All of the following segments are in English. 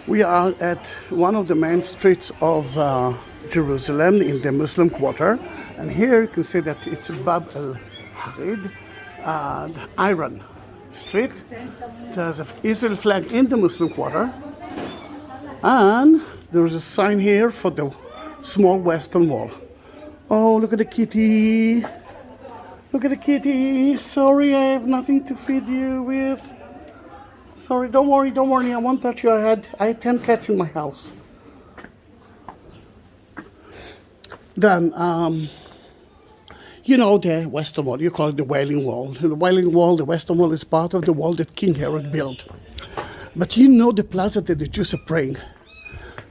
We are at one of the main streets of Jerusalem in the Muslim quarter, and here you can see that it's Bab el Harid, the Iron Street. There's an Israel flag in the Muslim quarter, and there's a sign here for the small Western Wall. Oh, look at the kitty! Look at the kitty! Sorry, I have nothing to feed you with. Sorry, don't worry, I won't touch you. I had 10 cats in my house. Then, you know the Western Wall, you call it the Wailing Wall. The Wailing Wall, the Western Wall is part of the wall that King Herod built. But you know the plaza that the Jews are praying.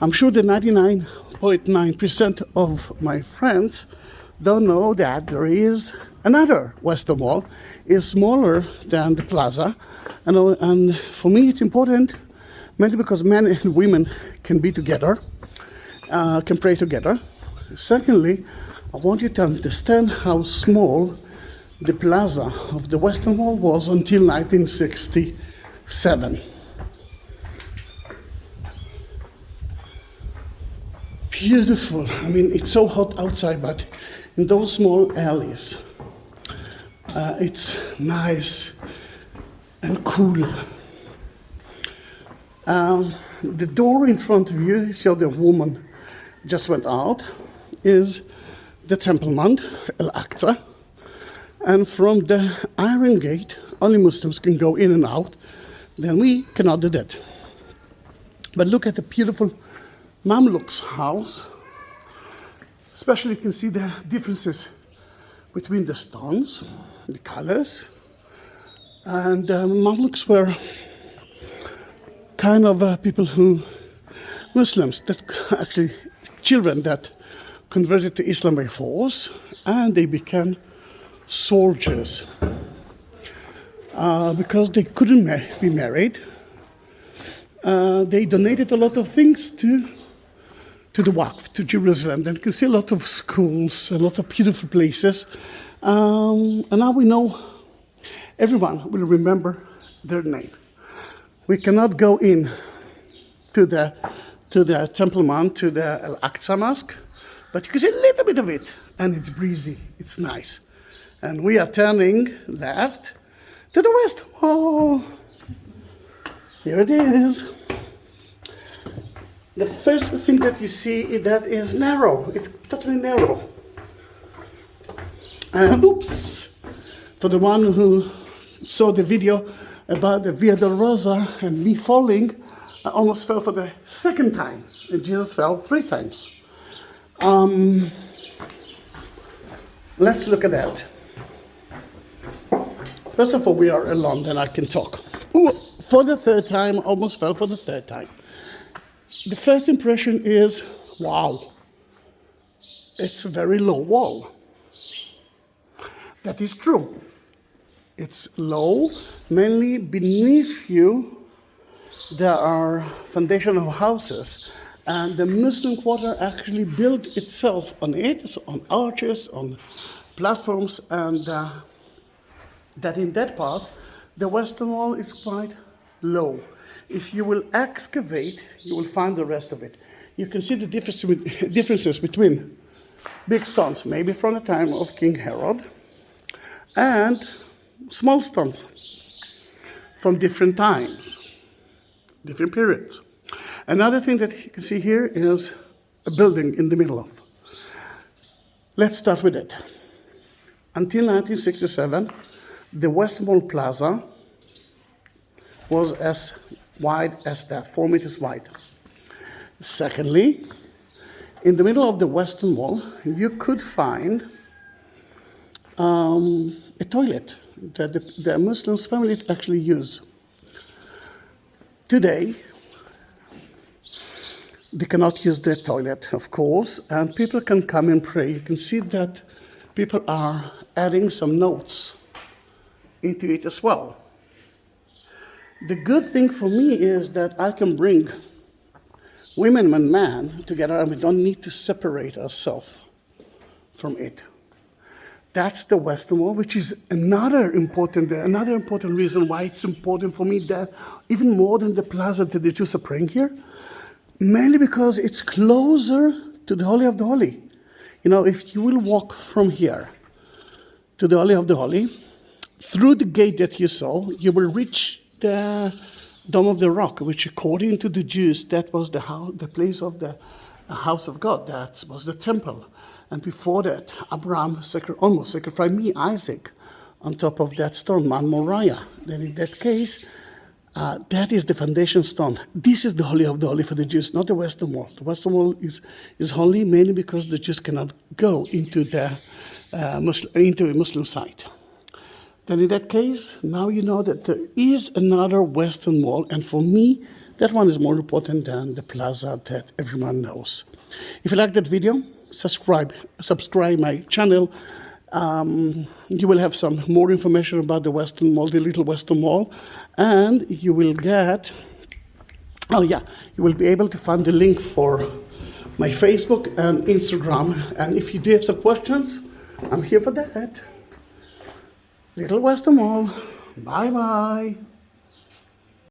I'm sure the 99.9% of my friends don't know that there is another Western Wall. Is smaller than the plaza, and for me it's important, mainly because men and women can be together, can pray together. Secondly, I want you to understand how small the plaza of the Western Wall was until 1967. Beautiful. I mean, it's so hot outside, but in those small alleys, it's nice and cool. The door in front of you, so the woman just went out, is the Temple Mount, Al-Aqsa. And from the Iron Gate, only Muslims can go in and out. Then we cannot do that. But look at the beautiful Mamluks house. Especially you can see the differences between the stones, the colors. And Mamluks were kind of people Muslims, that actually children that converted to Islam by force, and they became soldiers. Because they couldn't be married, they donated a lot of things to the Waqf, to Jerusalem. Then you can see a lot of schools, a lot of beautiful places. And now we know everyone will remember their name. We cannot go in to the Temple Mount, to the Al-Aqsa Mosque, but you can see a little bit of it, and it's breezy, it's nice. And we are turning left to the Western Wall. Here it is. The first thing that you see is that is narrow. It's totally narrow. And oops, for the one who saw the video about the Via Dolorosa and me falling, I almost fell for the second time, and Jesus fell 3 times. Let's look at that. First of all, we are alone, then I can talk. Ooh, for the 3rd time, almost fell for the 3rd time. The first impression is, wow, it's a very low wall. That is true. It's low, mainly beneath you there are foundational houses, and the Muslim quarter actually built itself on it, so on arches, on platforms, and that in that part, the Western Wall is quite low. If you will excavate, you will find the rest of it. You can see the differences between big stones, maybe from the time of King Herod, and small stones from different times, different periods. Another thing that you can see here is a building in the middle of. Let's start with it. Until 1967, the Western Wall Plaza was as wide as that, 4 meters wide. Secondly, in the middle of the Western Wall, you could find a toilet that the Muslims family actually use. Today, they cannot use the toilet, of course, and people can come and pray. You can see that people are adding some notes into it as well. The good thing for me is that I can bring women and men together, and we don't need to separate ourselves from it. That's the Western Wall, which is another important reason why it's important for me, that even more than the plaza that the Jews are praying here, mainly because it's closer to the Holy of the Holy. You know, if you will walk from here to the Holy of the Holy, through the gate that you saw, you will reach the Dome of the Rock, which according to the Jews, that was the place of the house of God. That was the temple. And before that, Abraham almost sacrificed me, Isaac, on top of that stone, Mount Moriah. Then in that case, that is the foundation stone. This is the Holy of the Holy for the Jews, not the Western Wall. The Western Wall is holy mainly because the Jews cannot go into the into a Muslim site. Then in that case, now you know that there is another Western Wall, and for me, that one is more important than the plaza that everyone knows. If you like that video, subscribe my channel. You will have some more information about the Western Wall, the Little Western Wall, and you will get, you will be able to find the link for my Facebook and Instagram. And if you do have some questions, I'm here for that. Little Western Wall. Bye-bye.